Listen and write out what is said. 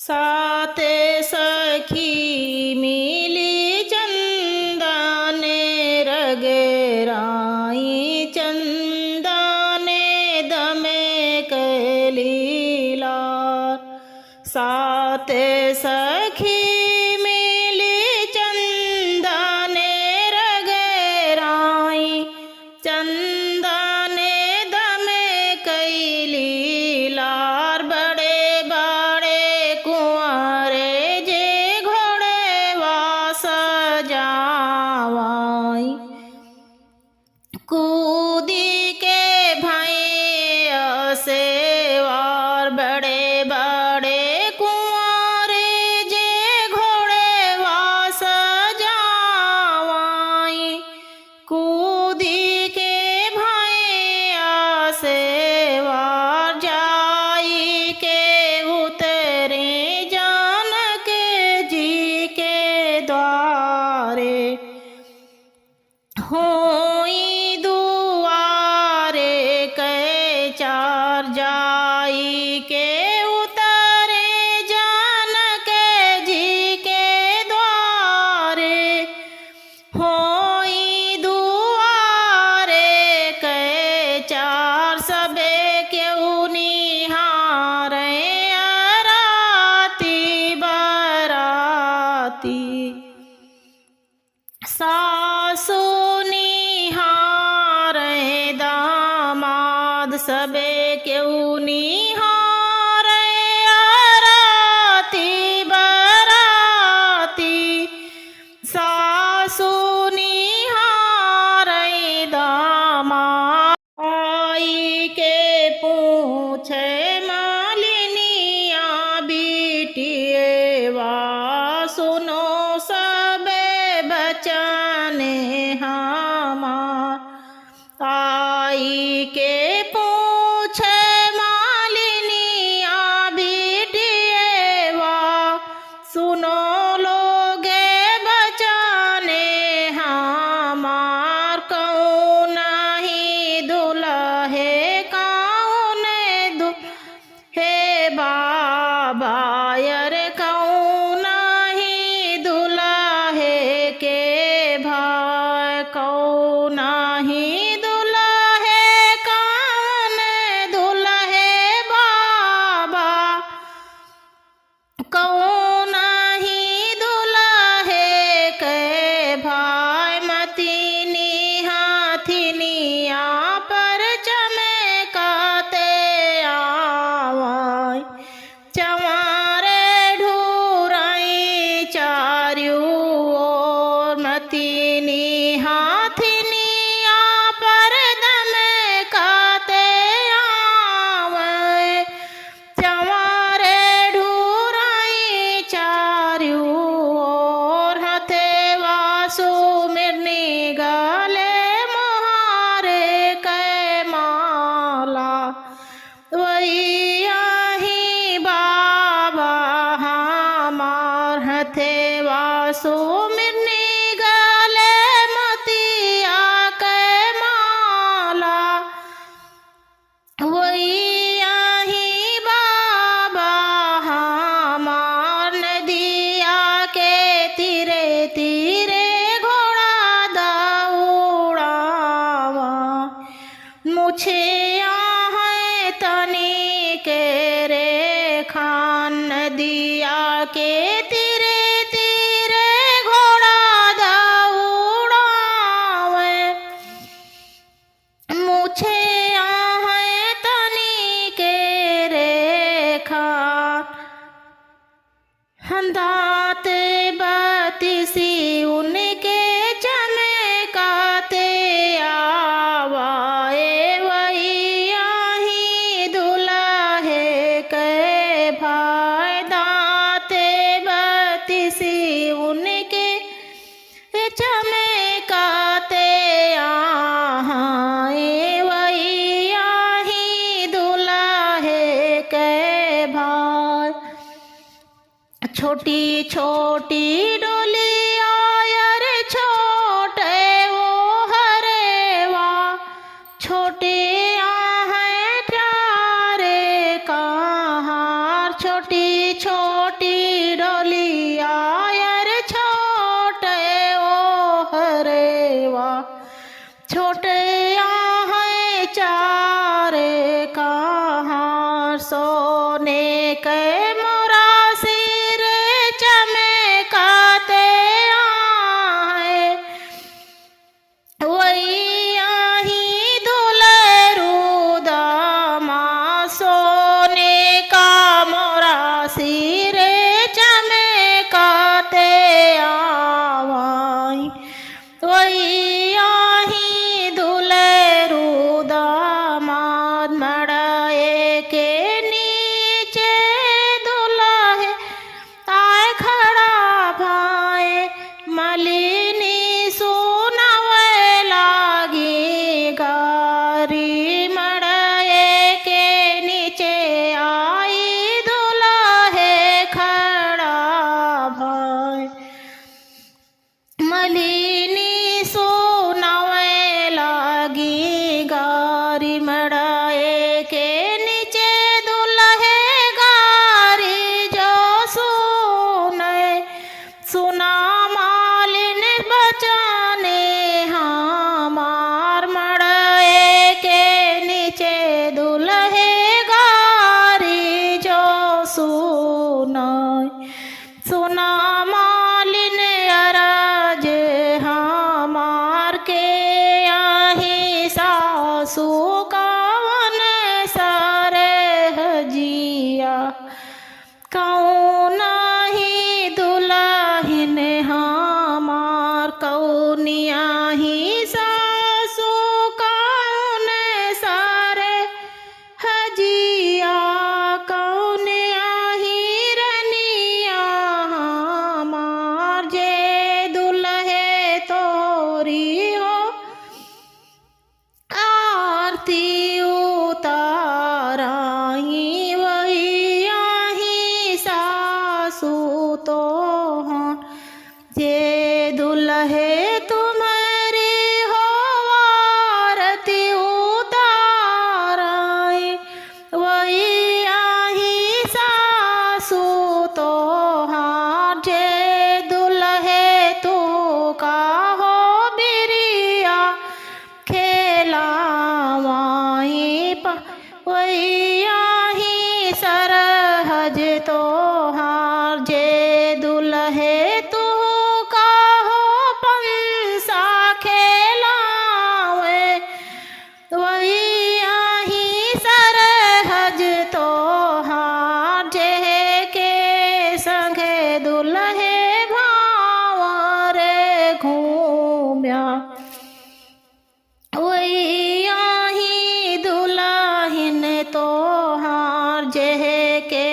सात सखी मिली चंदने रगराई चंदने दमे कलीला। सात सखी मिली चंदने रगराई चंदने दमे कलीला। बड़े बड़े कुंवरे जे घोड़े वास जावाई कूदी के भैया से वार। बड़े बड़े कुंवरे जे घोड़े वास जावाई कूदी के भैया से वार। जाई के उतरे जानक जी के द्वारे होई दुआरे कै चार। जाई के उतरे जानक जी के द्वारे होई दुआरे कै चार। सबे केहू निहारे अराती बराती सासु निहारे दामाद। सबे केहू निहारे अराती बराती सासु निहारे दामाद। आई के पूछे मालिनिया बिटिए वा सुनो सबे बचन हमार। आई के पूछे मालिनिया बिटिए वा सुनो लोगे बचने हमार। कौन नहीं दुल्हे कौन दुल्हे बाबा यर कौन नहीं दुल्हे के भाई। कौन नहीं दुल्हे कौन दुल्हे बाबा कौन नहीं दुल्हे के भाई। मतीनी हाथिनिया पर चमकाते आवाई चमारे ढूराई चार्यू ओर। मतीनी हाथिनिया पर दमकाते आवे चमारे ढूराई चार्यू ओर। हथे वासु मिर्नी गले मुहारे कै माला वही आही बाबा हमार। हथे वासु मिर्नी गले मोतिया कै माला वही आही बाबा हमार। नदिया के तीरे तीरे घोड़ा दौड़ावा मुझे यहाँ तनी के रे खान। नदिया के तीरे तीरे घोड़ा दौड़ावे मुझे यहाँ तनी के रे खान। दांत बत्तीसी उनके चमकाते आवाए वही आही दुल्हे के भाई। दांत बत्तीसी उनके चमकाते आए वही आही दुल्हे के भाई। छोटी छोटी डोलिया यार छोटे वो हरेवा छोटे हैं प्यारे कहार। छोटी छोटी छोटी डोलिया अरे छोटे ओ हरेवा छोटे है चारे कहाँ सोने के मोरा सिर चमकाते आए वही आही दुलरू दामा सोने का मोरा सिर चमकाते आवाई वही आही दुलरू दामाद मड़ाए के नीचे दुल्हे आए खड़ा भाई मलिनी सुनवे लागी गारी मड़ाए के नीचे आई दुल्हे खड़ा भाई मलिनी सुनवे लागी गारी मड़ाए के नीचे दुल्हे गारी जो सुने सुना मालिन बचाने हमार मड़ाए के नीचे दुल्हे गारी जो सुनाए सुना मालिन अरज हमार के आही सासू कावन सारे हजिया कौन ही दुल्हन हमार कौनिया ही सासू कौन सारे हजिया कौन ही रनिया हमार जे दुल्हे तोरी हो आरती उताराई वही आही सासू तो हाँ जे दुल्हे तुम्हारी हो आरती उताराई वही आही सासू तो हाँ जे दुल्हे तू का हो बिरिया खेलावाई वही आही सरहज तो हार जे दुल्हे तू का हो पंसा खेलावे वही आही सरहज तो हार जे के संगे दुल्हे भावरे घूम्या वही आही दुल्हन तो हार जे के